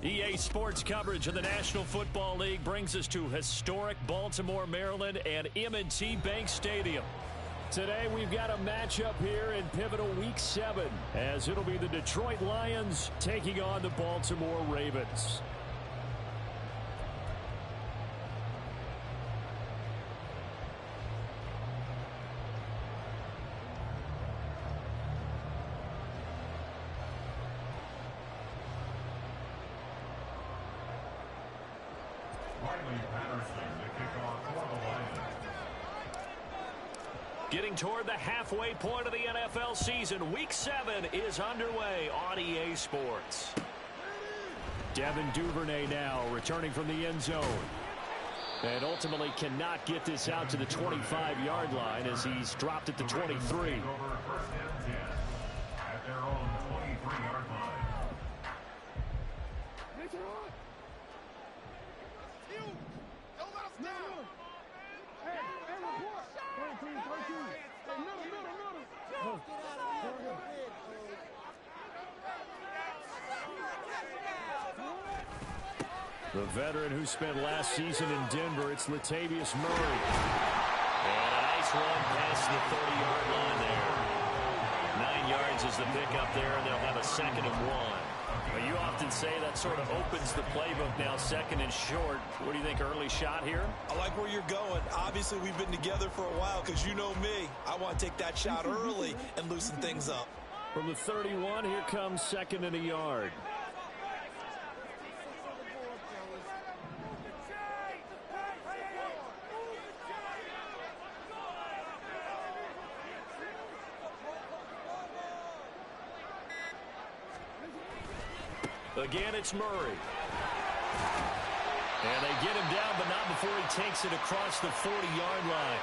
EA Sports coverage of the National Football League brings us to historic Baltimore, Maryland and M&T Bank Stadium. Today we've got a matchup here in pivotal Week 7 as it'll be the Detroit Lions taking on the Baltimore Ravens. Getting toward the halfway point of the NFL season, Week 7 is underway on EA Sports. Devin Duvernay now returning from the end zone. And ultimately cannot get this out to the 25-yard line as he's dropped at the 23. At their own 23-yard line. The veteran who spent last season in Denver, it's Latavius Murray. And a nice run past the 30-yard line there. 9 yards is the pickup there, and they'll have a 2nd and 1. Well, you often say that sort of opens the playbook now, 2nd and short. What do you think, early shot here? I like where you're going. Obviously, we've been together for a while because you know me. I want to take that shot early and loosen things up. From the 31, here comes 2nd and a yard. Again, it's Murray. And they get him down, but not before he takes it across the 40-yard line.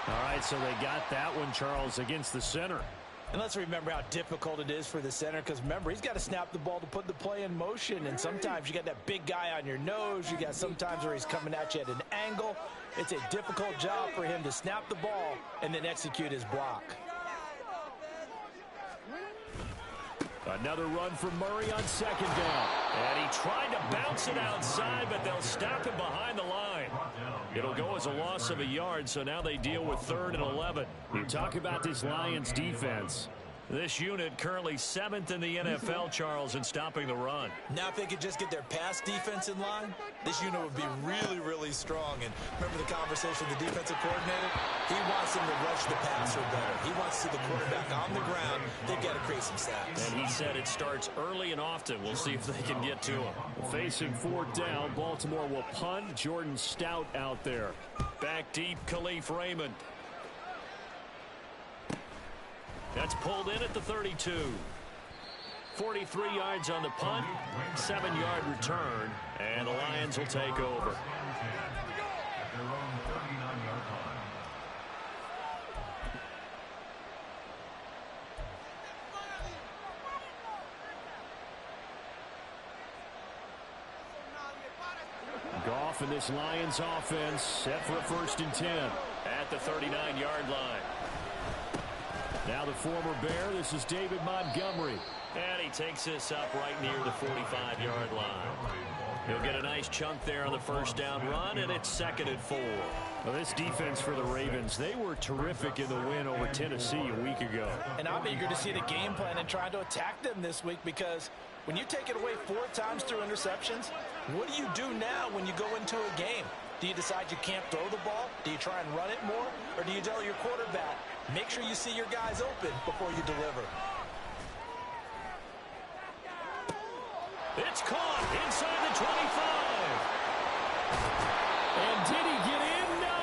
All right, so they got that one, Charles, against the center. And let's remember how difficult it is for the center, because remember, he's got to snap the ball to put the play in motion, and sometimes you got that big guy on your nose. You got sometimes where he's coming at you at an angle. It's a difficult job for him to snap the ball and then execute his block. Another run from Murray on 2nd down. And he tried to bounce it outside, but they'll stop him behind the line. It'll go as a loss of a yard, so now they deal with 3rd and 11. You talk about this Lions defense. This unit currently 7th in the NFL, Charles, in stopping the run. Now if they could just get their pass defense in line, this unit would be really, really strong. And remember the conversation with the defensive coordinator? He wants them to rush the passer better. He wants to see the quarterback on the ground. They've got to create some sacks. And he said it starts early and often. We'll see if they can get to him. Facing 4th down, Baltimore will punt. Jordan Stout out there. Back deep, Khalif Raymond. That's pulled in at the 32. 43 yards on the punt, 7-yard return, and the Lions will take over. Goff and this Lions offense set for a 1st and 10 at the 39-yard line. Now the former Bear, this is David Montgomery. And he takes this up right near the 45-yard line. He'll get a nice chunk there on the 1st down run, and it's 2nd and 4. Well, this defense for the Ravens, they were terrific in the win over Tennessee a week ago. And I'm eager to see the game plan and trying to attack them this week, because when you take it away 4 times through interceptions, what do you do now when you go into a game? Do you decide you can't throw the ball? Do you try and run it more? Or do you tell your quarterback, make sure you see your guys open before you deliver? It's caught inside the 25. And did he get in? No.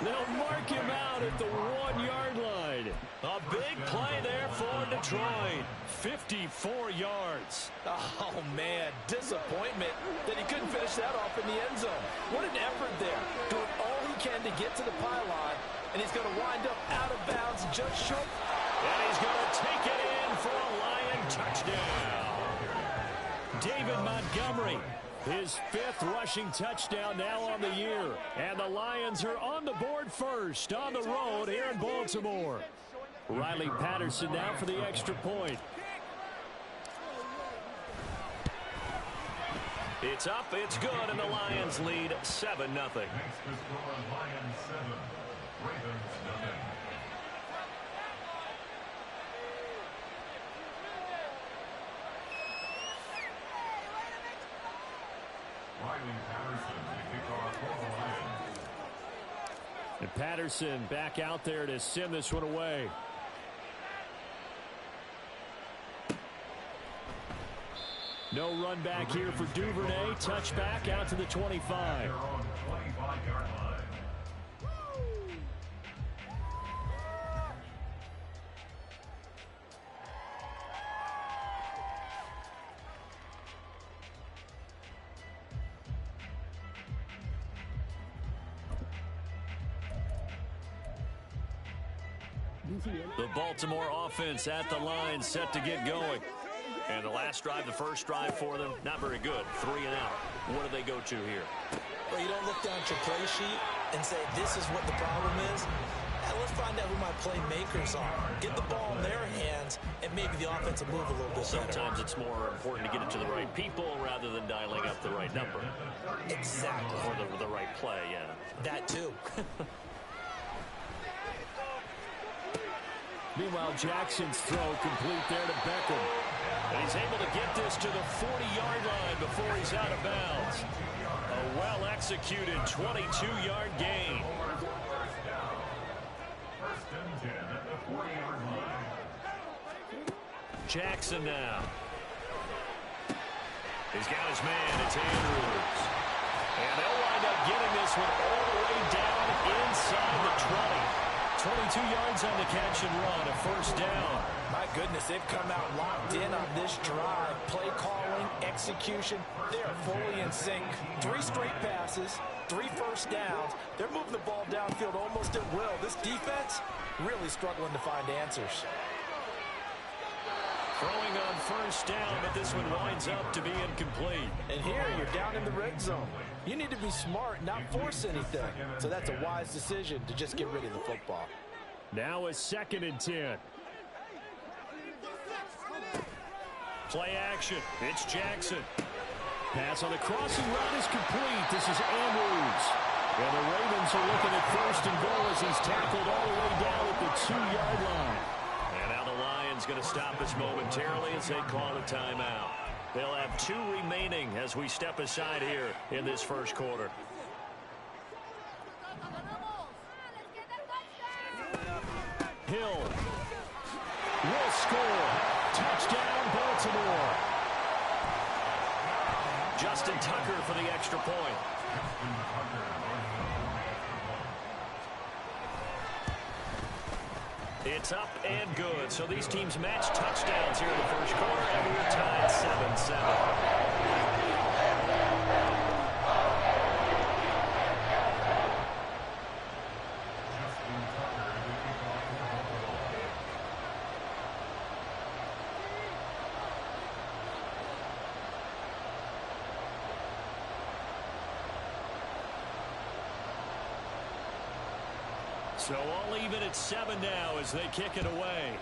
They'll mark him out at the 1-yard line. A big play there for Detroit. 54 yards. Oh, man, disappointment that he couldn't finish that off in the end zone. What an effort there. Doing all he can to get to the pylon, and he's going to wind up out of bounds just short. And he's going to take it in for a Lion touchdown. David Montgomery, his 5th rushing touchdown now on the year. And the Lions are on the board first on the road here in Baltimore. Riley Patterson now for the extra point. It's up, it's good, and the Lions lead 7-0. And Patterson back out there to send this one away. No run back here for Duvernay. Touchback out to the 25. The Baltimore offense at the line, set to get going. And the last drive, the first drive for them, not very good. 3 and out. What do they go to here? Well, you don't look down at your play sheet and say, this is what the problem is. Let's find out who my playmakers are. Get the ball in their hands, and maybe the offense will move a little bit better. Sometimes it's more important to get it to the right people rather than dialing up the right number. Exactly. Or the right play, yeah. That too. Meanwhile, Jackson's throw complete there to Beckham. And he's able to get this to the 40-yard line before he's out of bounds. A well-executed 22-yard gain. Jackson now. He's got his man. It's Andrews. And they'll wind up getting this one all the way down inside the 20. 22 yards on the catch and run, a first down. My goodness, they've come out locked in on this drive. Play calling, execution, they're fully in sync. 3 straight passes, 3 first downs. They're moving the ball downfield almost at will. This defense really struggling to find answers. Throwing on first down, but this one winds up to be incomplete. And here you're down in the red zone. You need to be smart, not force anything. So that's a wise decision to just get rid of the football. Now a 2nd and 10. Play action. It's Jackson. Pass on the crossing route is complete. This is Andrews. And the Ravens are looking at 1st and goal as he's tackled all the way down at the 2-yard line. And now the Lions going to stop us momentarily as they call a timeout. They'll have 2 remaining as we step aside here in this first quarter. Hill will score. Touchdown, Baltimore. Justin Tucker for the extra point. It's up and good. So these teams match touchdowns here in the first quarter, and we're tied 7-7. So all even at 7 now as they kick it away.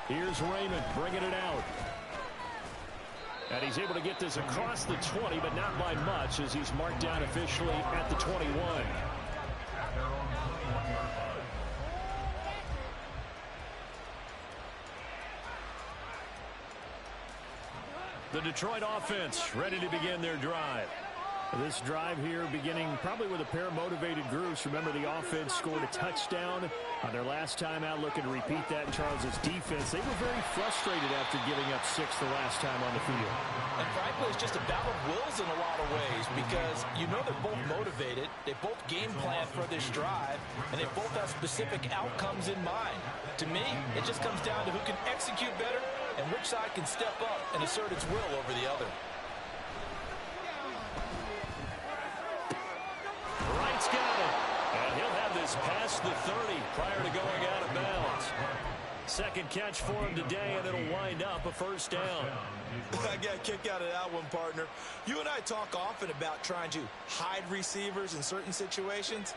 Here's Raymond bringing it out. And he's able to get this across the 20, but not by much as he's marked down officially at the 21. The Detroit offense ready to begin their drive. This drive here beginning probably with a pair of motivated groups. Remember, the offense scored a touchdown on their last time out, looking to repeat that in Charles's defense. They were very frustrated after giving up 6 the last time on the field. And frankly, it's just a battle of wills in a lot of ways because you know they're both motivated. They both game plan for this drive, and they both have specific outcomes in mind. To me, it just comes down to who can execute better and which side can step up and assert its will over the other. Wright's got it. And he'll have this past the 30 prior to going out of bounds. Second catch for him today, and it'll wind up a first down. I got a kick out of that one, partner. You and I talk often about trying to hide receivers in certain situations,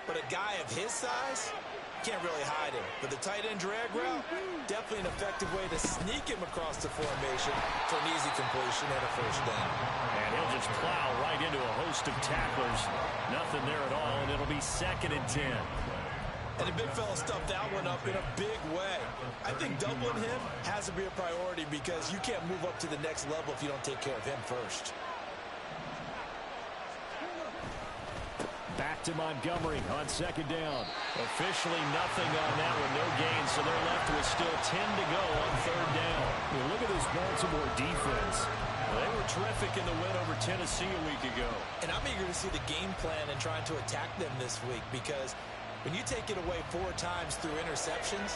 but a guy of his size, can't really hide him. But the tight end drag route, definitely an effective way to sneak him across the formation for an easy completion and a first down. And he'll just plow right into a host of tacklers. Nothing there at all, and it'll be 2nd and 10. And the big fella stuffed that one up in a big way. I think doubling him has to be a priority because you can't move up to the next level if you don't take care of him first. Back to Montgomery on 2nd down. Officially nothing on that one, no gain, so they're left with still 10 to go on 3rd down. Look at this Baltimore defense. They were terrific in the win over Tennessee a week ago. And I'm eager to see the game plan and trying to attack them this week because when you take it away 4 times through interceptions,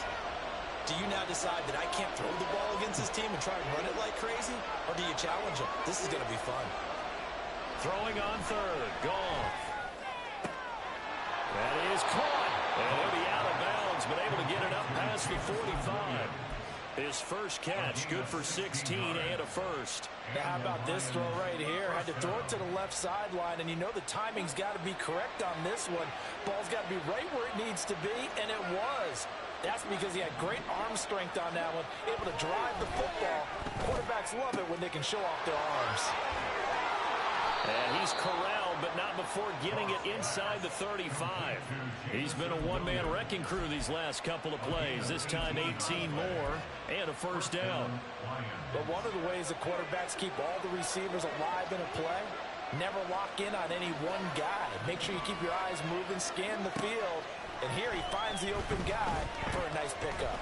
do you now decide that I can't throw the ball against this team and try and run it like crazy? Or do you challenge them? This is going to be fun. Throwing on 3rd. Goff. That is caught. And he'll be out of bounds, but able to get it up past the 45. His first catch, good for 16 and a first. Now, how about this throw right here? Had to throw it to the left sideline, and you know the timing's got to be correct on this one. Ball's got to be right where it needs to be, and it was. That's because he had great arm strength on that one, able to drive the football. Quarterbacks love it when they can show off their arms. And he's corralled, but not before getting it inside the 35. He's been a one-man wrecking crew these last couple of plays. This time 18 more and a first down. But one of the ways that quarterbacks keep all the receivers alive in a play, never lock in on any one guy. Make sure you keep your eyes moving, scan the field. And here he finds the open guy for a nice pickup.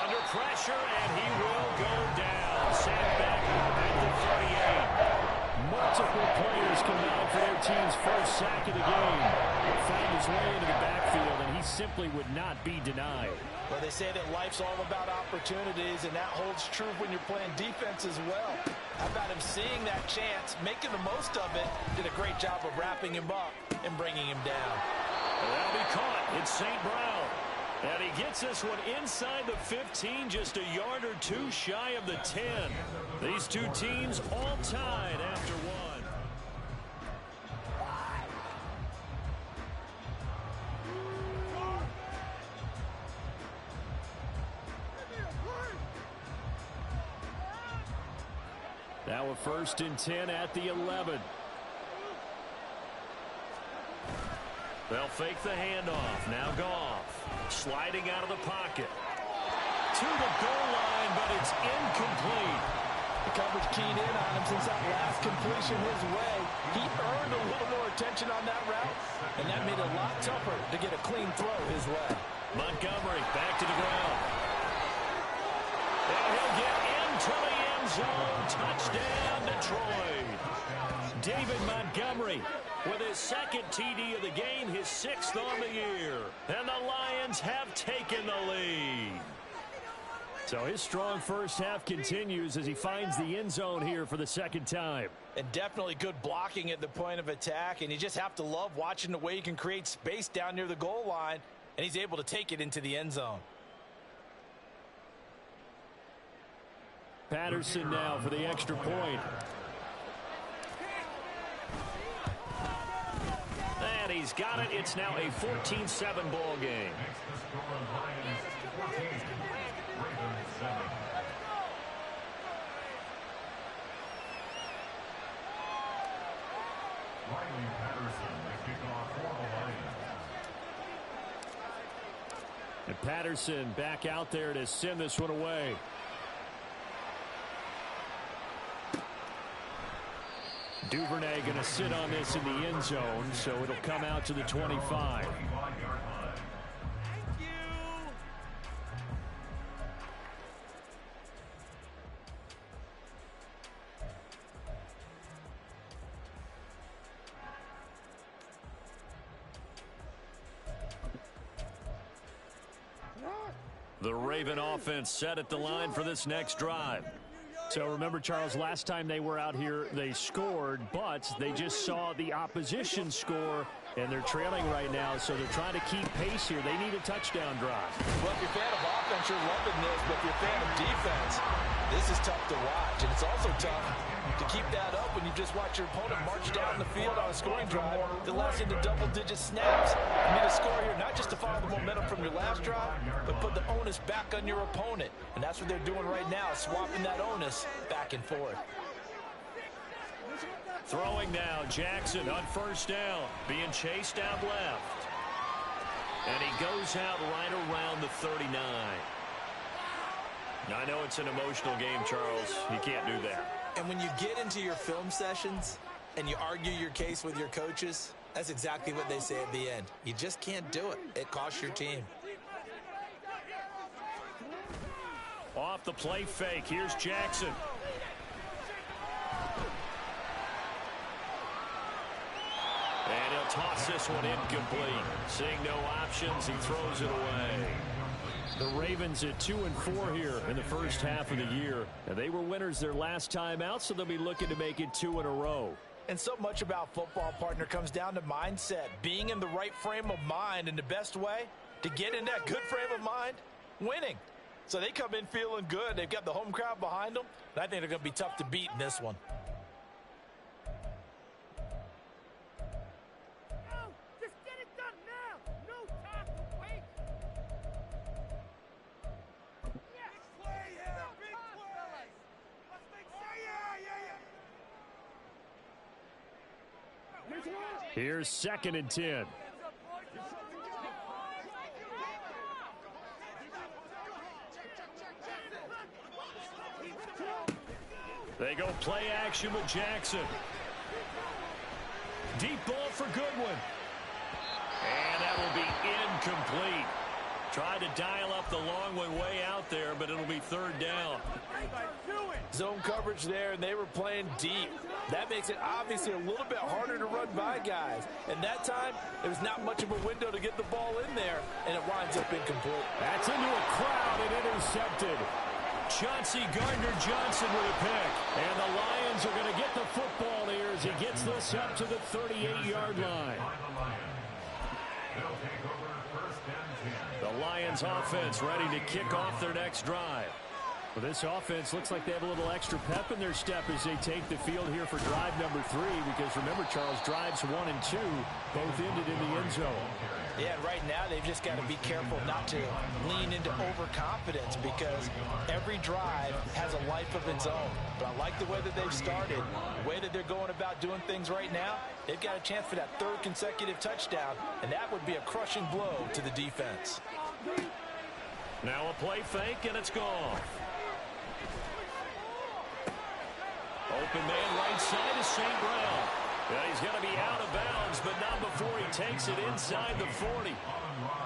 Under pressure, and he will go down. Sandback at the 38. Multiple players combined for their team's first sack of the game. He found his way into the backfield, and he simply would not be denied. Well, they say that life's all about opportunities, and that holds true when you're playing defense as well. How about him seeing that chance, making the most of it, did a great job of wrapping him up and bringing him down. And that'll be caught. It's St. Brown. And he gets this one inside the 15, just a yard or 2 shy of the 10. These two teams all tied after one. Now a 1st and 10 at the 11. They'll fake the handoff. Now Goff. Sliding out of the pocket. To the goal line, but it's incomplete. The coverage keyed in on him since that last completion his way. He earned a little more attention on that route, and that made it a lot tougher to get a clean throw his way. Montgomery back to the ground. And he'll get into the end zone. Touchdown, Detroit. David Montgomery with his 2nd TD of the game, his 6th on the year. And the Lions have taken the lead. So his strong first half continues as he finds the end zone here for the 2nd time. And definitely good blocking at the point of attack, and you just have to love watching the way he can create space down near the goal line, and he's able to take it into the end zone. Patterson now for the extra point. And he's got it. It's now a 14-7 ball game. And Patterson back out there to send this one away. Duvernay going to sit on this in the end zone, so it'll come out to the 25. The Raven offense set at the line for this next drive. So remember, Charles, last time they were out here, they scored, but they just saw the opposition score, and they're trailing right now, so they're trying to keep pace here. They need a touchdown drive. Well, if you're a fan of offense, you're loving this, but if you're a fan of defense, This is tough to watch, and it's also tough to keep that up when you just watch your opponent march down the field on a scoring drive that lasts into double-digit snaps. You need a score here, not just to follow the momentum from your last drive, but put the onus back on your opponent. And that's what they're doing right now, swapping that onus back and forth. Throwing now, Jackson on first down, being chased out left. And he goes out right around the 39. Now, I know it's an emotional game, Charles. You can't do that. And when you get into your film sessions and you argue your case with your coaches, that's exactly what they say at the end. You just can't do it. It costs your team. Off the play fake, here's Jackson. And he'll toss this one incomplete. Seeing no options, he throws it away. The Ravens at 2-4 here in the first half of the year. And they were winners their last time out, so they'll be looking to make it 2 in a row. And so much about football, partner, comes down to mindset. Being in the right frame of mind, and the best way to get in that good frame of mind, winning. So they come in feeling good. They've got the home crowd behind them. And I think they're going to be tough to beat in this one. Here's 2nd and 10. They go play action with Jackson. Deep ball for Goodwin. And that will be incomplete. Tried to dial up the long one way out there, but it'll be 3rd down. Zone coverage there, and they were playing deep. That makes it obviously a little bit harder to run by guys. And that time, there was not much of a window to get the ball in there, and it winds up incomplete. That's into a crowd and intercepted. Chauncey Gardner-Johnson with a pick. And the Lions are going to get the football here as he gets this up to the 38-yard line. The Lions offense ready to kick off their next drive. Well, this offense looks like they have a little extra pep in their step as they take the field here for drive number 3. Because remember, Charles, drives 1 and 2 both ended in the end zone. Yeah, right now they've just got to be careful not to lean into overconfidence because every drive has a life of its own. But I like the way that they've started, the way that they're going about doing things right now. They've got a chance for that 3rd consecutive touchdown, and that would be a crushing blow to the defense. Now a play fake, and it's gone. Open man right side is St. Brown. Yeah, he's going to be out of bounds, but not before he takes it inside the 40.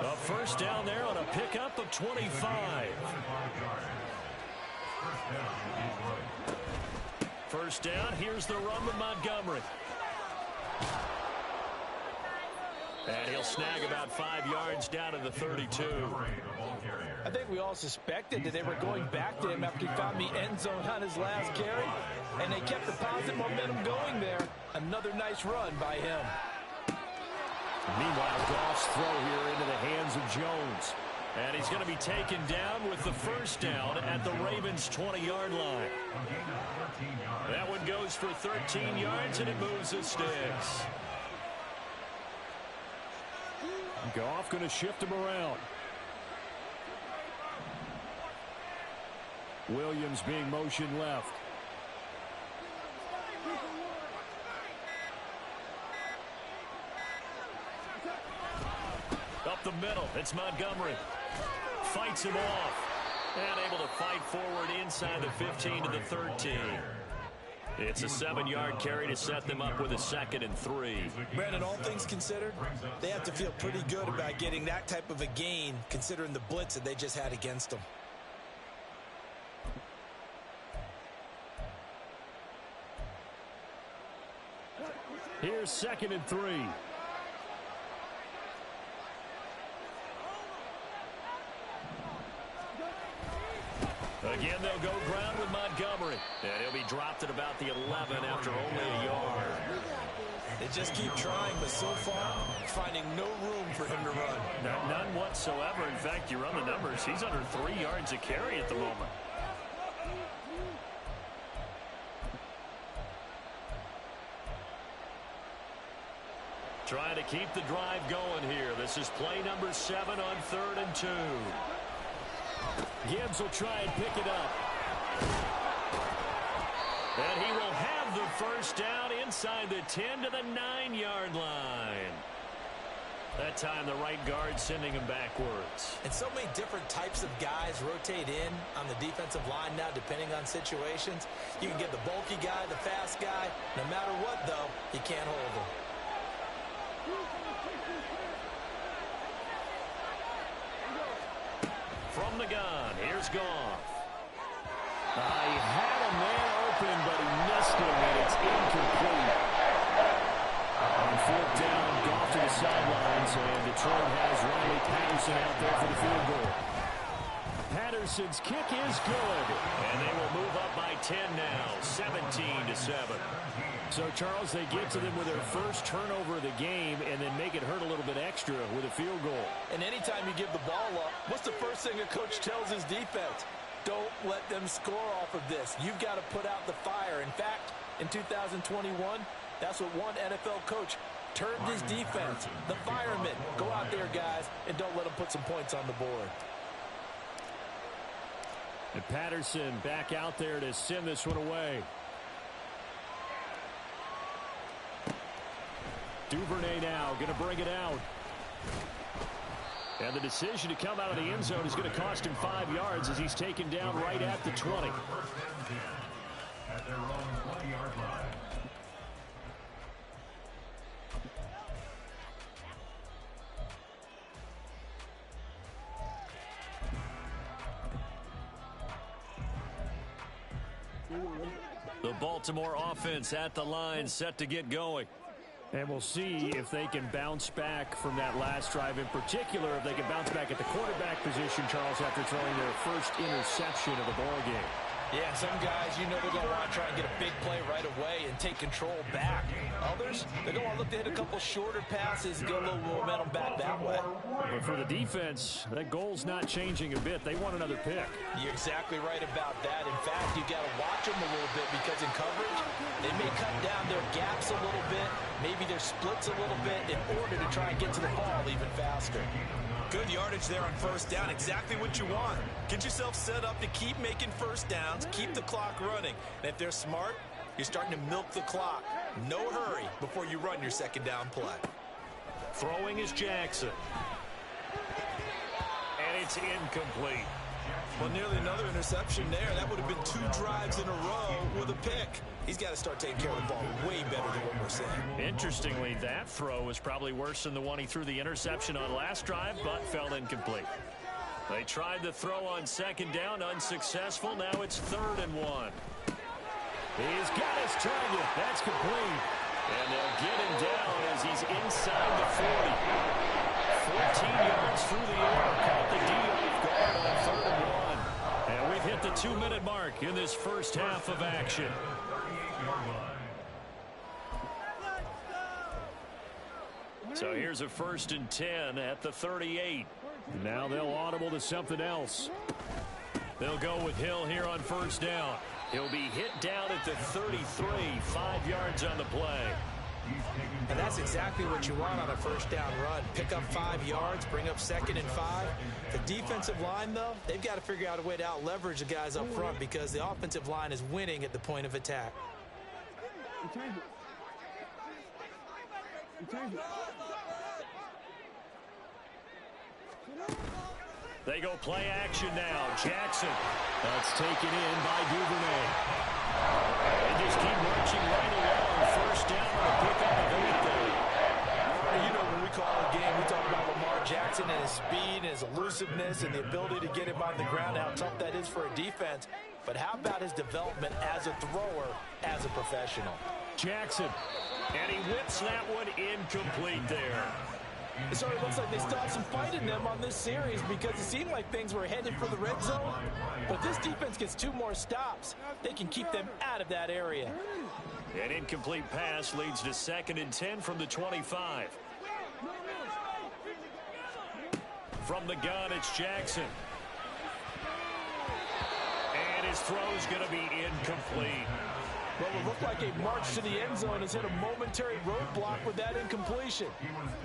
A first down there on a pickup of 25. First down, here's the run with Montgomery. And he'll snag about 5 yards down to the 32. I think we all suspected that they were going back to him after he found the end zone on his last carry. And they kept the positive momentum going there. Another nice run by him. Meanwhile, Goff's throw here into the hands of Jones. And he's going to be taken down with the first down at the Ravens' 20-yard line. That one goes for 13 yards, and it moves the sticks. Goff going to shift him around. Williams being motioned left. Up the middle, it's Montgomery. Fights him off. And able to fight forward inside the 15 to the 13. It's a 7-yard carry to set them up with a 2nd and 3. Brandon, all things considered, they have to feel pretty good about getting that type of a gain considering the blitz that they just had against them. Here's 2nd and 3. Again, they'll go ground with Montgomery. And he'll be dropped at about the 11 after only a yard. They just keep trying, but so far, finding no room for him to run. None whatsoever. In fact, you run the numbers. He's under 3 yards a carry at the moment. Trying to keep the drive going here. This is play number 7 on 3rd and 2. Gibbs will try and pick it up. And he will have the first down inside the 10 to the 9-yard line. That time the right guard sending him backwards. And so many different types of guys rotate in on the defensive line now depending on situations. You can get the bulky guy, the fast guy. No matter what, though, you can't hold him. From the gun, here's Goff. He had a man open, but he missed him, and it's incomplete. On 4th down, Goff to the sidelines, and Detroit has Riley Patterson out there for the field goal. Patterson's kick is good, and they will move up by 10 now, 17-7. So, Charles, they get to them with their first turnover of the game and then make it hurt a little bit extra with a field goal. And anytime you give the ball up, what's the first thing a coach tells his defense? Don't let them score off of this. You've got to put out the fire. In fact, in 2021, that's what one NFL coach termed his defense. The firemen. Go out there, guys, and don't let them put some points on the board. And Patterson back out there to send this one away. Duvernay now going to bring it out. And the decision to come out of the end zone is going to cost him 5 yards as he's taken down right at the 20. At their own 20-yard line. The Baltimore offense at the line, set to get going. And we'll see if they can bounce back from that last drive. In particular, if they can bounce back at the quarterback position, Charles, after throwing their first interception of the ballgame. Yeah, some guys, you know they're going to want to try and get a big play right away and take control back. Others, they're going to want to look to hit a couple shorter passes and get a little momentum back that way. But for the defense, that goal's not changing a bit. They want another pick. You're exactly right about that. In fact, you've got to watch them a little bit because in coverage, they may cut down their gaps a little bit, maybe their splits a little bit in order to try and get to the ball even faster. Good yardage there on first down. Exactly what you want. Get yourself set up to keep making first downs, keep the clock running. And if they're smart, you're starting to milk the clock. No hurry before you run your second down play. Throwing is Jackson. And it's incomplete. Well, nearly another interception there. That would have been 2 drives in a row with a pick. He's got to start taking care of the ball way better than what we're seeing. Interestingly, that throw was probably worse than the one he threw the interception on last drive, but fell incomplete. They tried the throw on second down, unsuccessful. Now it's 3rd and 1. He's got his target. That's complete. And they'll get him down as he's inside the 40. 14 yards through the air. Caught the D off guard on 3rd and 1. And we've hit the 2-minute mark in this first half of action. So here's a 1st and 10 at the 38. Now they'll audible to something else. They'll go with Hill here on first down. He'll be hit down at the 33, 5 yards on the play. And that's exactly what you want on a first down run. Pick up 5 yards, bring up 2nd and 5. The defensive line, though, they've got to figure out a way to out-leverage the guys up front because the offensive line is winning at the point of attack. They go play action now. Jackson. That's taken in by Duvernay. They just keep marching right along. First down on a pickup of 8 there. You know, when we call a game, we talk about Lamar Jackson and his speed and his elusiveness and the ability to get him on the ground, how tough that is for a defense. But how about his development as a thrower, as a professional? Jackson. And he whips that one incomplete there. It sort of looks like they still have some fight in them on this series because it seemed like things were headed for the red zone. But this defense gets 2 more stops. They can keep them out of that area. An incomplete pass leads to 2nd and 10 from the 25. From the gun, it's Jackson. And his His throw is going to be incomplete. Well, it looked like a march to the end zone has hit a momentary roadblock with that incompletion.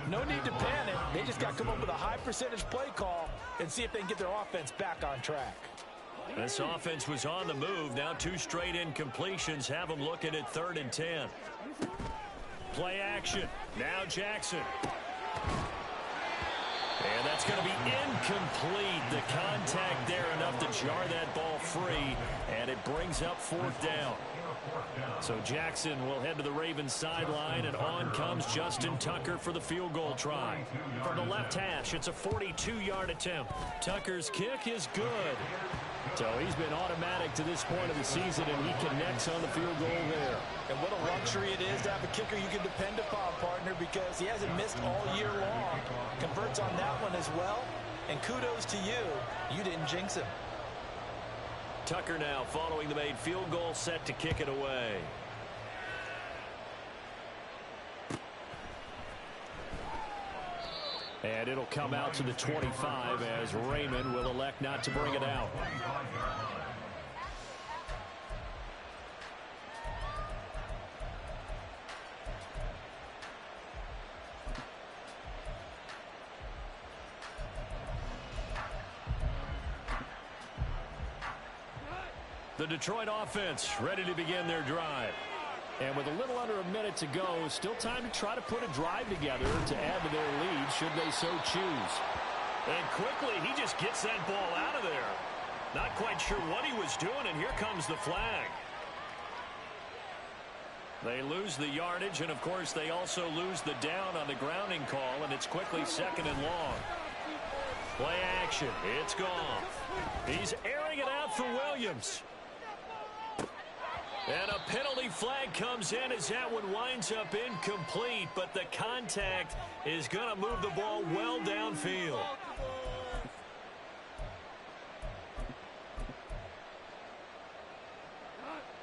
No need to panic. They just got to come up with a high percentage play call and see if they can get their offense back on track. This offense was on the move. Now 2 straight incompletions have them looking at 3rd and 10. Play action. Now Jackson. And that's going to be incomplete. The contact there enough to jar that ball free, and it brings up 4th down. So Jackson will head to the Ravens sideline, and on comes Justin Tucker for the field goal try. From the left hash, it's a 42-yard attempt. Tucker's kick is good. So he's been automatic to this point of the season, and he connects on the field goal there. And what a luxury it is to have a kicker you can depend upon, partner, because he hasn't missed all year long. Converts on that one as well. And kudos to you. You didn't jinx him. Tucker now following the made field goal, set to kick it away. And it'll come out to the 25 as Raymond will elect not to bring it out. The Detroit offense ready to begin their drive. And with a little under a minute to go, still time to try to put a drive together to add to their lead should they so choose. And quickly, he just gets that ball out of there. Not quite sure what he was doing, and here comes the flag. They lose the yardage, and of course they also lose the down on the grounding call, and it's quickly 2nd and long. Play action. It's gone. He's airing it out for Williams. And a penalty flag comes in as that one winds up incomplete, but the contact is going to move the ball well downfield.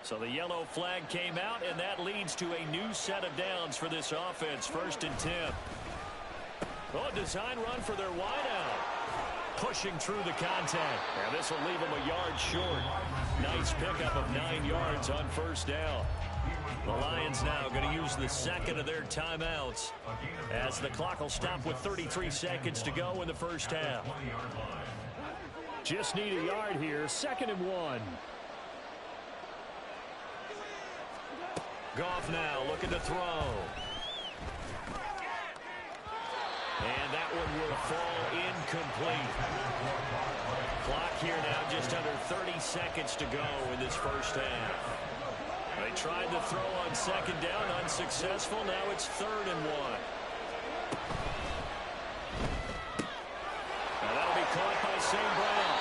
So the yellow flag came out, and that leads to a new set of downs for this offense. 1st and 10. Oh, a design run for their wideout. Pushing through the contact. And this will leave them a yard short. Nice pickup of 9 yards on 1st down. The Lions now going to use the 2nd of their timeouts as the clock will stop with 33 seconds to go in the 1st half. Just need a yard here. 2nd and 1. Goff now looking to throw. And that one will fall incomplete. Clock here now just under 30 seconds to go in this 1st half. They tried to throw on 2nd down, unsuccessful. Now it's 3rd and 1. Now that'll be caught by St. Brown.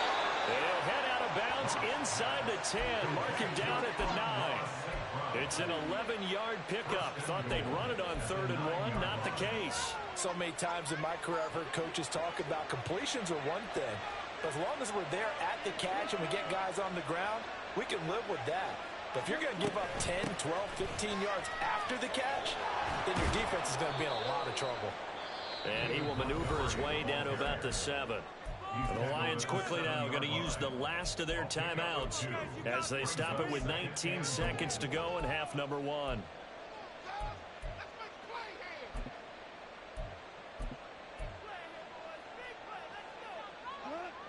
They'll head out of bounds inside the 10. Mark him down at the 9. It's an 11-yard pickup. Thought they'd run it on 3rd and 1. Not the case. So many times in my career I've heard coaches talk about completions are one thing. But as long as we're there at the catch and we get guys on the ground, we can live with that. But if you're going to give up 10, 12, 15 yards after the catch, then your defense is going to be in a lot of trouble. And he will maneuver his way down to about the 7. The Lions quickly now going to use the last of their timeouts as they stop it with 19 seconds to go in half number 1.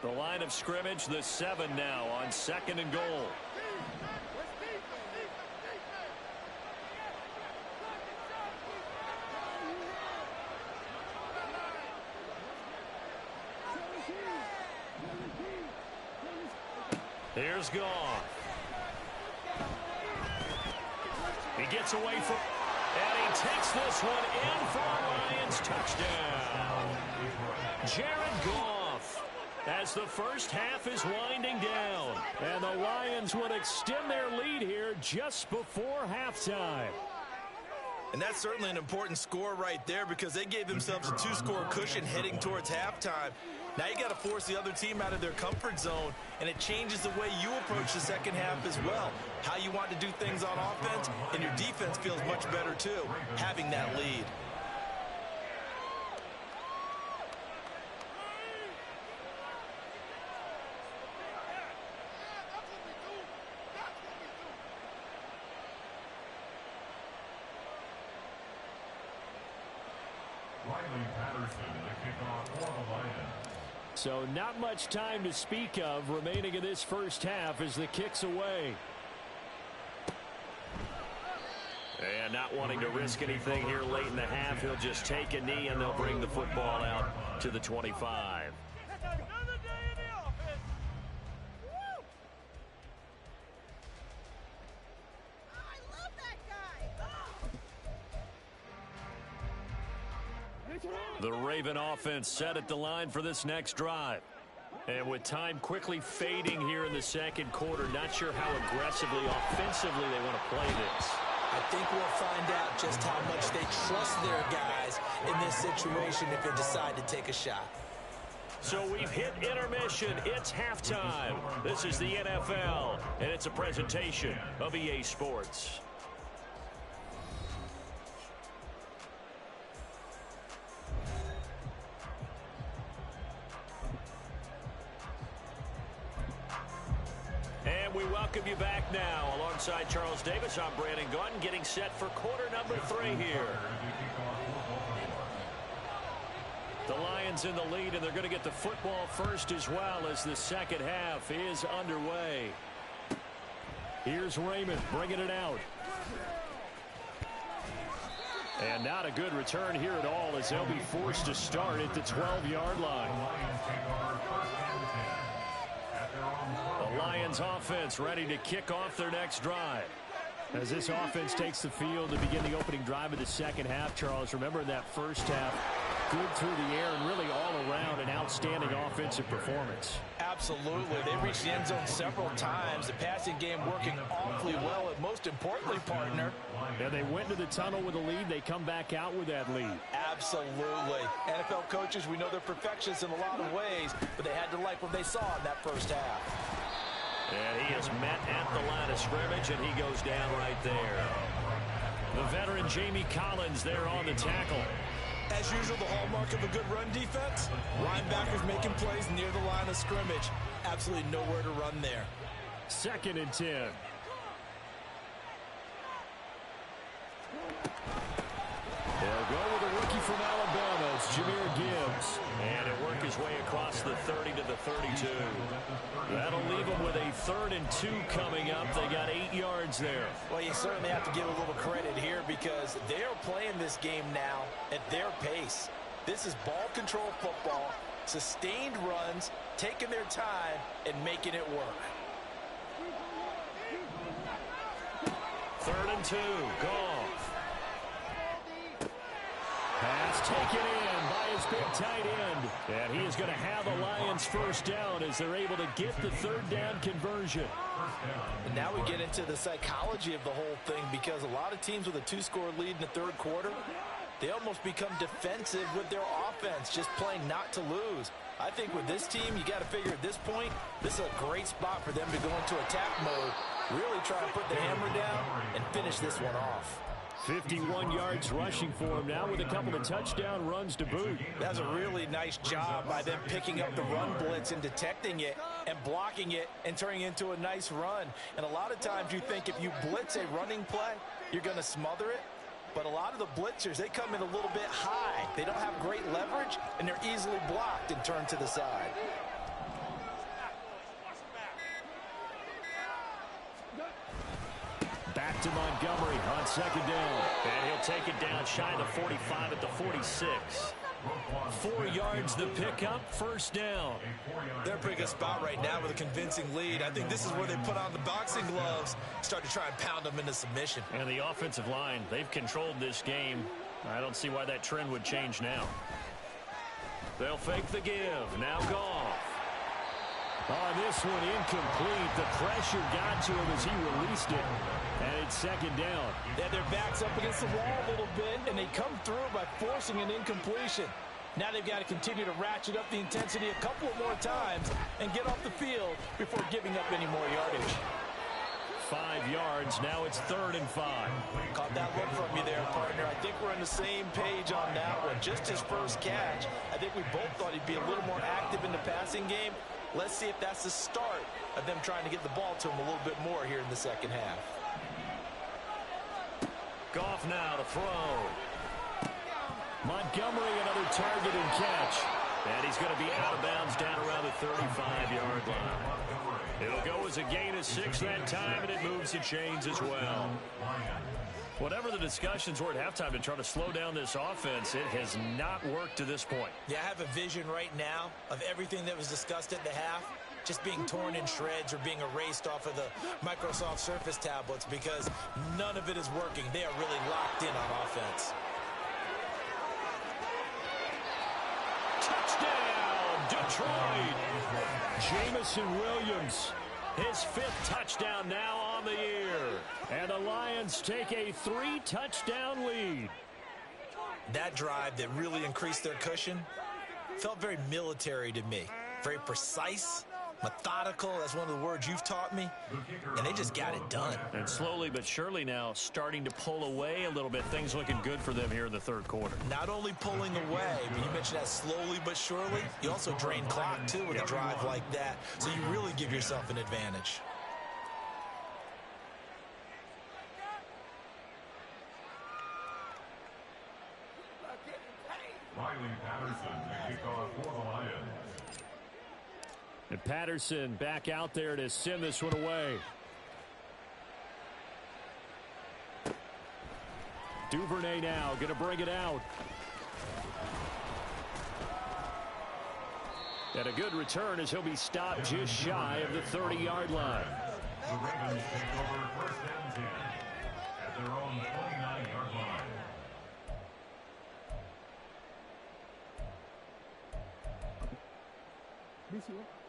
The line of scrimmage, the 7 now on 2nd and goal. Here's Goff. He gets away from, and he takes this one in for a Lions touchdown. Jared Goff, as the 1st half is winding down, and the Lions would extend their lead here just before halftime. And that's certainly an important score right there because they gave themselves a 2-score cushion heading towards halftime. Now you got to force the other team out of their comfort zone, and it changes the way you approach the 2nd half as well. How you want to do things on offense, and your defense feels much better too, having that lead. So not much time to speak of remaining in this first half as the kick's away. And not wanting to risk anything here late in the half, he'll just take a knee and they'll bring the football out to the 25. The Raven offense set at the line for this next drive. And with time quickly fading here in the second quarter, not sure how aggressively, offensively they want to play this. I think we'll find out just how much they trust their guys in this situation if they decide to take a shot. So we've hit intermission. It's halftime. This is the NFL, and it's a presentation of EA Sports. And we welcome you back now. Alongside Charles Davis, I'm Brandon Gunn, getting set for quarter number 3 here. The Lions in the lead, and they're going to get the football first as well as the second half is underway. Here's Raymond bringing it out. And not a good return here at all as they'll be forced to start at the 12-yard line. The Lions offense ready to kick off their next drive. As this offense takes the field to begin the opening drive of the second half, Charles, remember in that first half, good through the air and really all around an outstanding offensive performance. Absolutely. They reached the end zone several times. The passing game working awfully well, and most importantly, partner. Yeah, they went to the tunnel with a lead. They come back out with that lead. Absolutely. NFL coaches, we know they're perfectionists in a lot of ways, but they had to like what they saw in that first half. And he is met at the line of scrimmage, and he goes down right there. The veteran Jamie Collins there on the tackle. As usual, the hallmark of a good run defense, linebackers making plays near the line of scrimmage. Absolutely nowhere to run there. 2nd and 10. They'll go with a rookie from Alabama. It's Jahmyr Gibbs. And he'll work his way across the 30 to the 32. That'll leave them with a 3rd and 2 coming up. They got 8 yards there. Well, you certainly have to give a little credit here because they're playing this game now at their pace. This is ball control football, sustained runs, taking their time, and making it work. 3rd and 2. Goff. Pass taken in by his big tight end. And he is going to have a Lions first down as they're able to get the 3rd down conversion. And now we get into the psychology of the whole thing because a lot of teams with a 2-score lead in the 3rd quarter, they almost become defensive with their offense, just playing not to lose. I think with this team, you got to figure at this point, this is a great spot for them to go into attack mode, really try to put the hammer down and finish this one off. 51 yards rushing for him now with a couple of touchdown runs to boot. That's a really nice job by them picking up the run blitz and detecting it and blocking it and turning it into a nice run. And a lot of times you think if you blitz a running play, you're going to smother it. But a lot of the blitzers, they come in a little bit high. They don't have great leverage, and they're easily blocked and turned to the side. Back to Montgomery on 2nd down. And he'll take it down shy of the 45 at the 46. 4 yards the pickup, 1st down. They're in a pretty good spot right now with a convincing lead. I think this is where they put on the boxing gloves, start to try and pound them into submission. And the offensive line, they've controlled this game. I don't see why that trend would change now. They'll fake the give. Now Goff. On this one, incomplete. The pressure got to him as he released it. And it's 2nd down. They had their backs up against the wall a little bit, and they come through by forcing an incompletion. Now they've got to continue to ratchet up the intensity a couple of more times and get off the field before giving up any more yardage. 5 yards. Now it's 3rd and 5. Caught that look from you there, partner. I think we're on the same page on that one. Just his first catch. I think we both thought he'd be a little more active in the passing game. Let's see if that's the start of them trying to get the ball to him a little bit more here in the second half. Goff now to throw. Montgomery, another target and catch. And he's going to be out of bounds down around the 35-yard line. It'll go as a gain of 6 that time, and it moves the chains as well. Whatever the discussions were at halftime to try to slow down this offense, it has not worked to this point. Yeah, I have a vision right now of everything that was discussed at the half just being torn in shreds or being erased off of the Microsoft Surface tablets because none of it is working. They are really locked in on offense. Touchdown, Detroit! Jamison Williams, his 5th touchdown now on the year. And the Lions take a 3-touchdown lead. That drive that really increased their cushion felt very military to me. Very precise, methodical, that's one of the words you've taught me, and they just got it done. And slowly but surely now starting to pull away a little bit. Things looking good for them here in the third quarter. Not only pulling away, but you mentioned that slowly but surely, you also drain clock too with a drive like that, so you really give yourself an advantage. And Patterson back out there to send this one away. Duvernay now going to bring it out. And a good return as he'll be stopped just shy of the 30-yard line. The Ravens take over 1st and 10 at their own 29-yard line.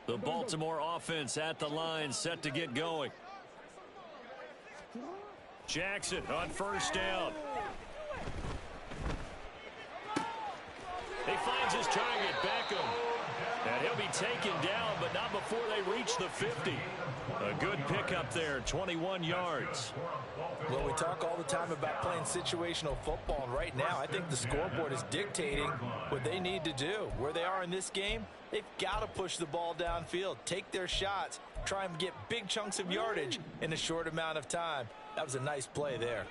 The Baltimore offense at the line, set to get going. Jackson on 1st down. He finds his target, Beckham. And he'll be taken down, but not before they reach the 50. A good pickup there, 21 yards. Well, we talk all the time about playing situational football, and right now I think the scoreboard is dictating what they need to do. Where they are in this game, they've got to push the ball downfield, take their shots, try and get big chunks of yardage in a short amount of time. That was a nice play there.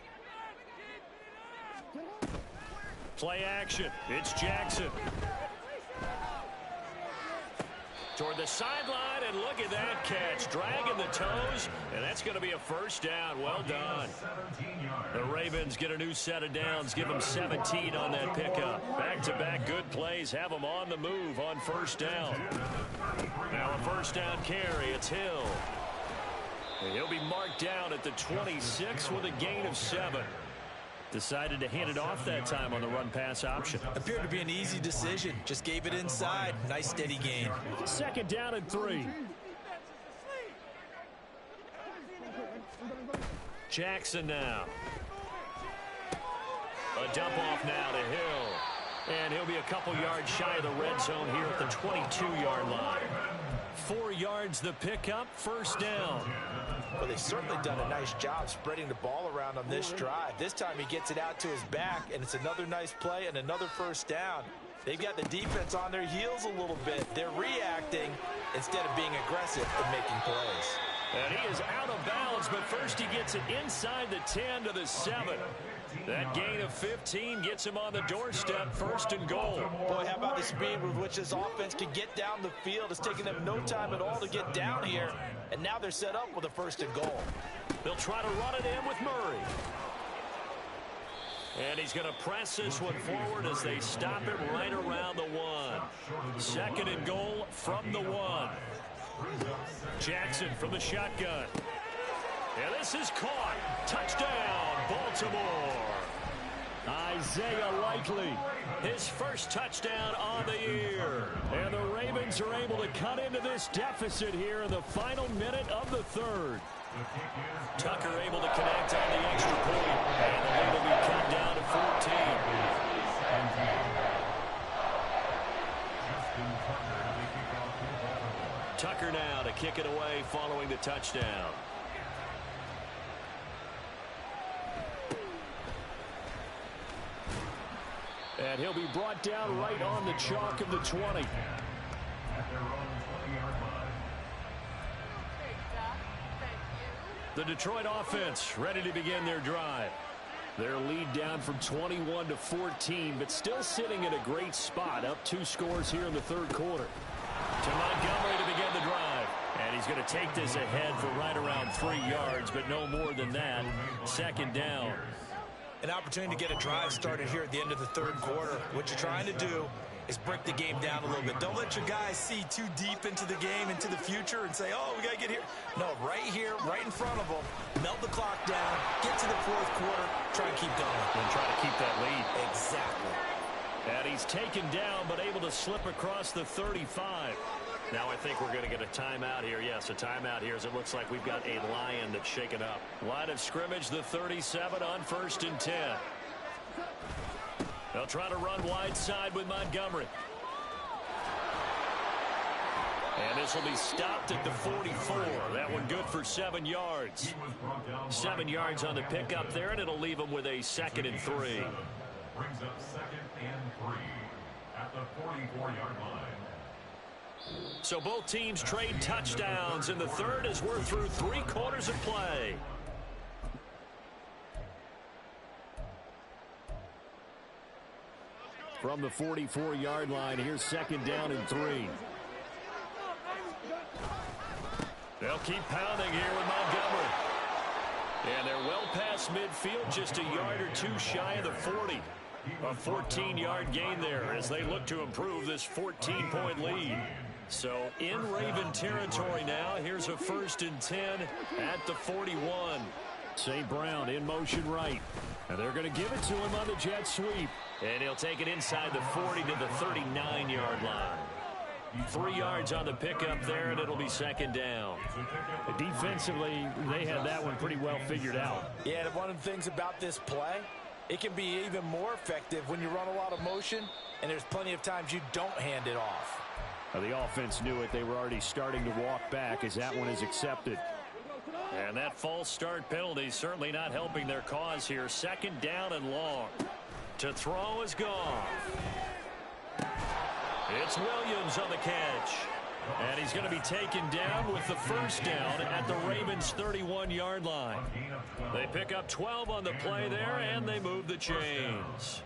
Play action. It's Jackson. Toward the sideline, and look at that catch. Dragging the toes, and that's going to be a 1st down. Well done. The Ravens get a new set of downs, give them 17 on that pickup. Back-to-back good plays, have them on the move on 1st down. Now a 1st down carry, it's Hill. And he'll be marked down at the 26 with a gain of 7. Decided to hand it off that time on the run-pass option. Appeared to be an easy decision. Just gave it inside. Nice steady gain. 2nd down and 3. Jackson now. A dump off now to Hill. And he'll be a couple yards shy of the red zone here at the 22-yard line. 4 yards the pickup, 1st down. Well, they've certainly done a nice job spreading the ball around on this drive. This time he gets it out to his back, and it's another nice play and another 1st down. They've got the defense on their heels a little bit. They're reacting instead of being aggressive and making plays. And he is out of bounds, but first he gets it inside the 10 to the 7. That gain of 15 gets him on the doorstep, 1st and goal. Boy, how about the speed with which this offense can get down the field? It's taken them no time at all to get down here, and now they're set up with a 1st and goal. They'll try to run it in with Murray. And he's going to press this one forward as they stop it right around the 1. 2nd and goal from the 1. Jackson from the shotgun. And this is caught. Touchdown, Baltimore. Isaiah Likely, his 1st touchdown on the year. And the Ravens are able to cut into this deficit here in the final minute of the 3rd. Tucker able to connect on the extra point. And the lead will be cut down to 14. Tucker now to kick it away following the touchdown. And he'll be brought down right on the chalk of the 20. The Detroit offense ready to begin their drive. Their lead down from 21 to 14, but still sitting in a great spot, up 2 scores here in the third quarter. To Montgomery to begin the drive. And he's going to take this ahead for right around 3 yards, but no more than that. Second down. An opportunity to get a drive started here at the end of the third quarter. What you're trying to do is break the game down a little bit. Don't let your guys see too deep into the game, into the future, and say, oh, we got to get here. No, right here, right in front of them. Melt the clock down, get to the fourth quarter, try and keep going. And try to keep that lead. Exactly. And he's taken down, but able to slip across the 35. Now I think we're going to get a timeout here. Yes, a timeout here as it looks like we've got a Lion that's shaken up. Line of scrimmage, the 37 on 1st and 10. They'll try to run wide side with Montgomery. And this will be stopped at the 44. That one good for 7 yards. 7 yards on the pickup there, and it'll leave them with a 2nd and 3. Brings up 2nd and 3 at the 44-yard line. So both teams trade touchdowns in the third as we're through 3 quarters of play. From the 44-yard line, here's 2nd down and 3. They'll keep pounding here with Montgomery. And they're well past midfield, just a yard or 2 shy of the 40. A 14-yard gain there as they look to improve this 14-point lead. So in Raven territory now. Here's a 1st and 10 at the 41. St. Brown in motion right. And they're going to give it to him on the jet sweep. And he'll take it inside the 40 to the 39-yard line. 3 yards on the pickup there, and it'll be 2nd down. Defensively, they had that one pretty well figured out. Yeah, and one of the things about this play, it can be even more effective when you run a lot of motion, and there's plenty of times you don't hand it off. The offense knew it. They were already starting to walk back as that one is accepted. And that false start penalty certainly not helping their cause here. 2nd down and long. To throw is Goff. It's Williams on the catch. And he's going to be taken down with the 1st down at the Ravens' 31-yard line. They pick up 12 on the play there, and they move the chains.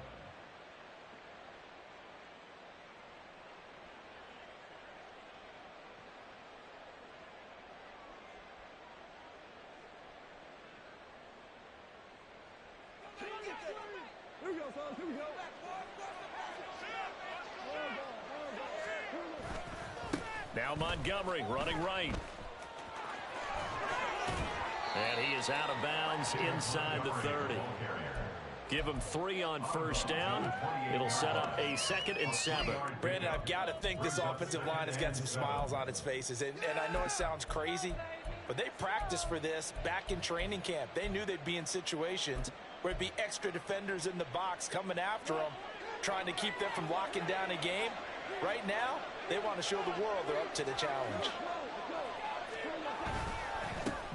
Now Montgomery running right. And he is out of bounds inside the 30. Give him 3 on 1st down. It'll set up a 2nd and 7. Brandon, I've got to think this offensive line has got some smiles on its faces. And I know it sounds crazy, but they practiced for this back in training camp. They knew they'd be in situations where it'd be extra defenders in the box coming after them, trying to keep them from locking down a game. Right now, they want to show the world they're up to the challenge.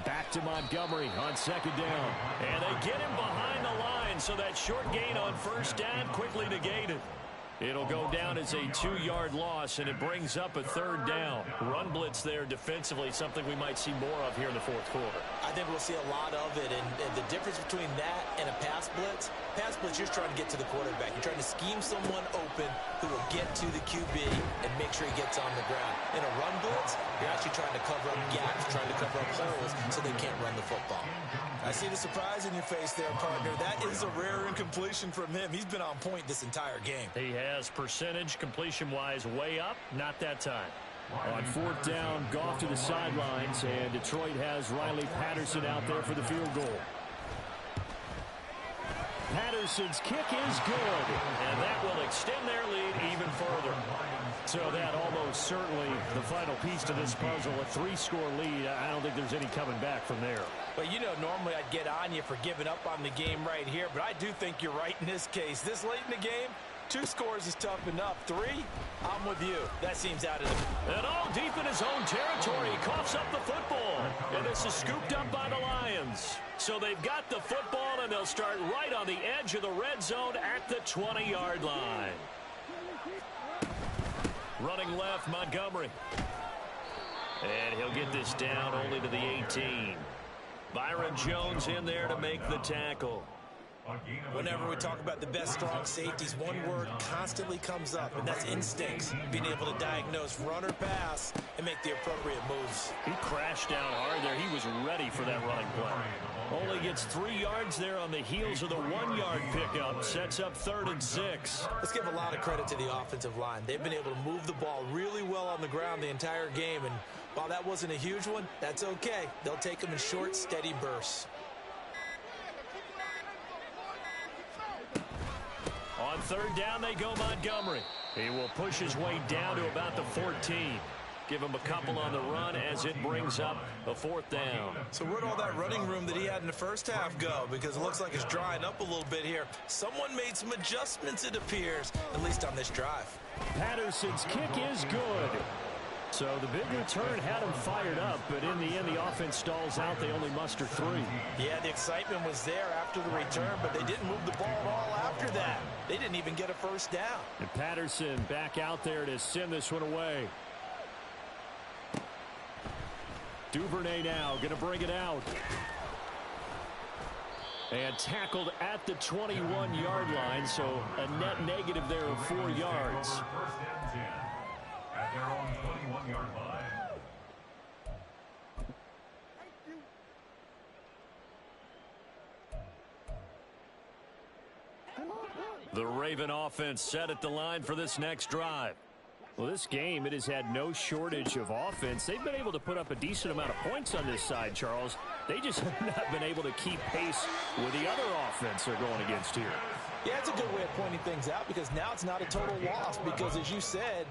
Back to Montgomery on 2nd down. And they get him behind the line, so that short gain on 1st down quickly negated. It'll go down as a 2-yard loss, and it brings up a 3rd down. Run blitz there defensively, something we might see more of here in the 4th quarter. I think we'll see a lot of it, and the difference between that and a pass blitz, you're just trying to get to the quarterback. You're trying to scheme someone open who will get to the QB and make sure he gets on the ground. In a run blitz, you're actually trying to cover up gaps, trying to cover up holes so they can't run the football. I see the surprise in your face there, partner. That is a rare incompletion from him. He's been on point this entire game. He has. Percentage completion-wise way up. Not that time. On 4th down, Goff to the sidelines, and Detroit has Riley Patterson out there for the field goal. Patterson's kick is good, and that will extend their lead even further. So that almost certainly the final piece to this puzzle, a 3-score lead. I don't think there's any coming back from there. But, you know, normally I'd get on you for giving up on the game right here, but I do think you're right in this case. This late in the game, 2 scores is tough enough. 3, I'm with you. That seems out of the... And all deep in his own territory. He coughs up the football. And this is scooped up by the Lions. So they've got the football, and they'll start right on the edge of the red zone at the 20-yard line. Running left, Montgomery. And he'll get this down only to the 18. Byron Jones in there to make the tackle. Whenever we talk about the best strong safeties, one word constantly comes up, and that's instincts. Being able to diagnose run or pass and make the appropriate moves. He crashed down hard there. He was ready for that running play. Only gets 3 yards there on the heels of the 1-yard pickup. Sets up 3rd and 6. Let's give a lot of credit to the offensive line. They've been able to move the ball really well on the ground the entire game, and while that wasn't a huge one, that's okay. They'll take them in short, steady bursts. On 3rd down, they go Montgomery. He will push his way down to about the 14. Give him a couple on the run as it brings up a 4th down. So where'd all that running room that he had in the first half go? Because it looks like it's drying up a little bit here. Someone made some adjustments, it appears, at least on this drive. Patterson's kick is good. So the big return had him fired up, but in the end, the offense stalls out. They only muster 3. Yeah, the excitement was there after the return, but they didn't move the ball at all after that. They didn't even get a first down. And Patterson back out there to send this one away. Duvernay now going to bring it out. And tackled at the 21-yard line, so a net negative there of 4 yards. At their own 21-yard line. The Raven offense set at the line for this next drive. Well, this game, it has had no shortage of offense. They've been able to put up a decent amount of points on this side, Charles. They just have not been able to keep pace with the other offense they're going against here. Yeah, it's a good way of pointing things out because now it's not a total loss because, as you said,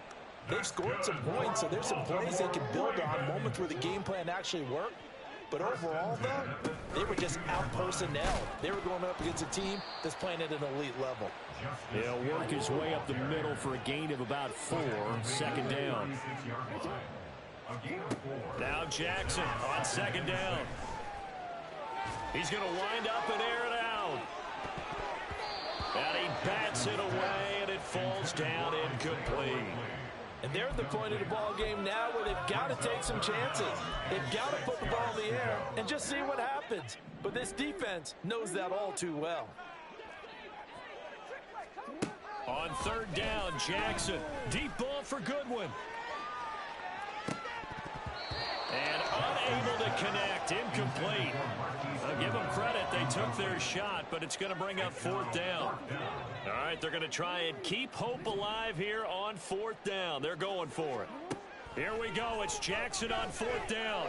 they've scored some points, so there's some plays they can build on, moments where the game plan actually worked. But overall, though, they were just out-personnel. They were going up against a team that's playing at an elite level. He'll work his way up the middle for a gain of about 4. 2nd down. Now Jackson on 2nd down. He's going to wind up and air it out. And he bats it away, and it falls down incomplete. And they're at the point of the ball game now where they've got to take some chances. They've got to put the ball in the air and just see what happens. But this defense knows that all too well. On 3rd down, Jackson. Deep ball for Goodwin. And unable to connect. Incomplete. I'll give them credit. They took their shot, but it's going to bring up 4th down. All right, they're going to try and keep hope alive here on 4th down. They're going for it. Here we go. It's Jackson on 4th down.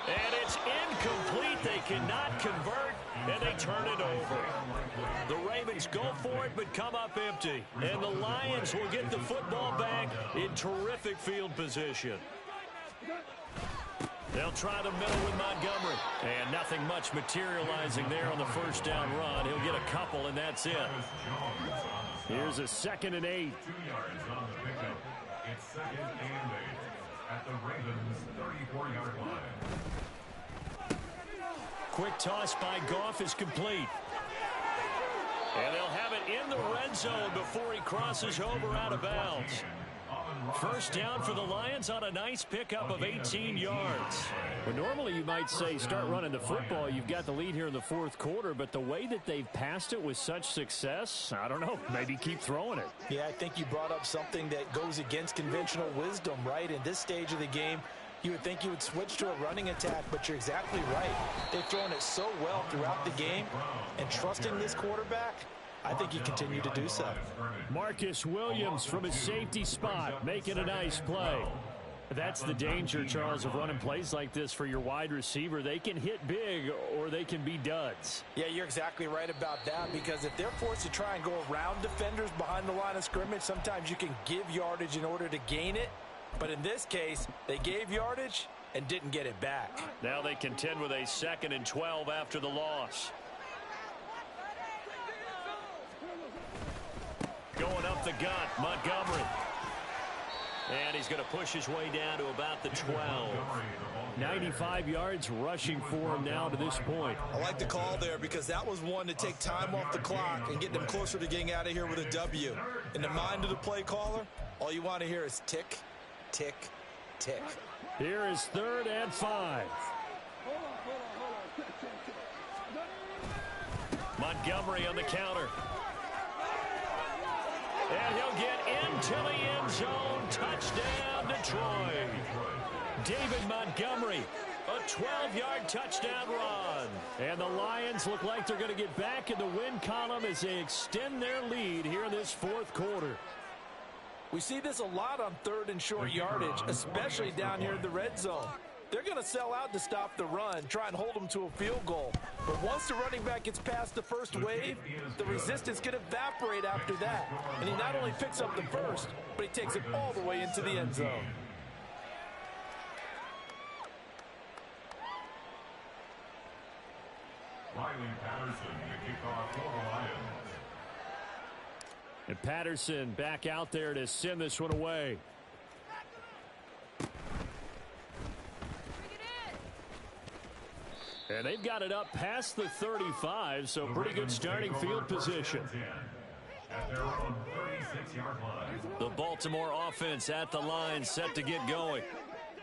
And it's incomplete. They cannot convert, and they turn it over. The Ravens go for it, but come up empty. And the Lions will get the football back in terrific field position. They'll try the middle with Montgomery. And nothing much materializing there on the 1st down run. He'll get a couple, and that's it. Here's a 2nd and 8. 2 yards on the pickup. It's 2nd and 8 at the Ravens' 34-yard line. Quick toss by Goff is complete. And they'll have it in the red zone before he crosses over out of bounds. 1st down for the Lions on a nice pickup of 18 yards. Well, normally you might say start running the football. You've got the lead here in the 4th quarter, but the way that they've passed it with such success, I don't know, maybe keep throwing it. Yeah, I think you brought up something that goes against conventional wisdom, right? In this stage of the game, you would think you would switch to a running attack, but you're exactly right. They've thrown it so well throughout the game, and trusting this quarterback, I think you continue to do so. Marcus Williams from his safety spot making a nice play. That's the danger, Charles, of running plays like this for your wide receiver. They can hit big or they can be duds. Yeah, you're exactly right about that, because if they're forced to try and go around defenders behind the line of scrimmage, sometimes you can give yardage in order to gain it. But in this case, they gave yardage and didn't get it back. Now they contend with a 2nd and 12 after the loss. Going up the gut, Montgomery. And he's going to push his way down to about the 12. 95 yards rushing for him now to this point. I like the call there because that was one to take time off the clock and get them closer to getting out of here with a W. In the mind of the play caller, all you want to hear is tick, tick, tick. Here is 3rd and 5. Montgomery on the counter. And he'll get into the end zone. Touchdown, Detroit. David Montgomery, a 12-yard touchdown run. And the Lions look like they're going to get back in the win column as they extend their lead here in this fourth quarter. We see this a lot on third and short yardage, especially down here in the red zone. They're going to sell out to stop the run, try and hold them to a field goal. But once the running back gets past the first wave, the resistance can evaporate after that. And he not only picks up the first, but he takes it all the way into the end zone. Riley Patterson to kick off for the Lions. And Patterson back out there to send this one away. And they've got it up past the 35, so pretty good starting field position. At their own 36-yard line. The Baltimore offense at the line, set to get going.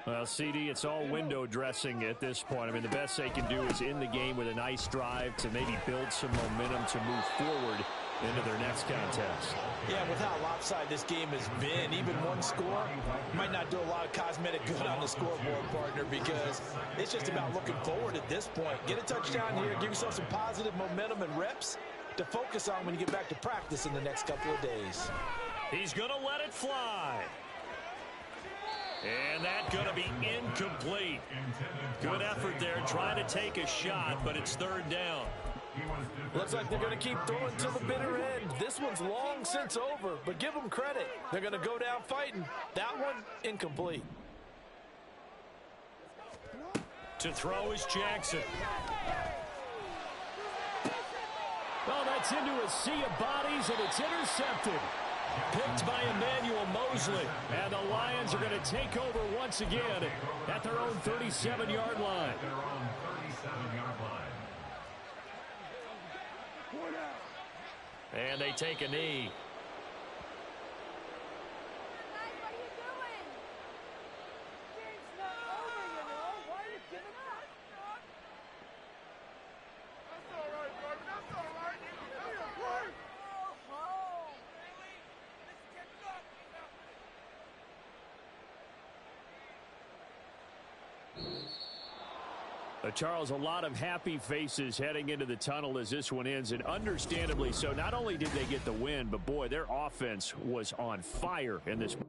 Well, CD, it's all window dressing at this point. I mean, the best they can do is end the game with a nice drive to maybe build some momentum to move forward into their next contest. Yeah, with how lopsided this game has been, even one score might not do a lot of cosmetic good on the scoreboard, partner, because it's just about looking forward at this point. Get a touchdown here, give yourself some positive momentum and reps to focus on when you get back to practice in the next couple of days. He's going to let it fly. And that's going to be incomplete. Good effort there, trying to take a shot, but it's third down. Looks like they're going to keep throwing to the bitter end. This one's long since over, but give them credit. They're going to go down fighting. That one, incomplete. To throw is Jackson. Oh, that's into a sea of bodies, and it's intercepted. Picked by Emmanuel Mosley. And the Lions are going to take over once again at their own 37-yard line. And they take a knee. Charles, a lot of happy faces heading into the tunnel as this one ends, and understandably so. Not only did they get the win, but boy, their offense was on fire in this one.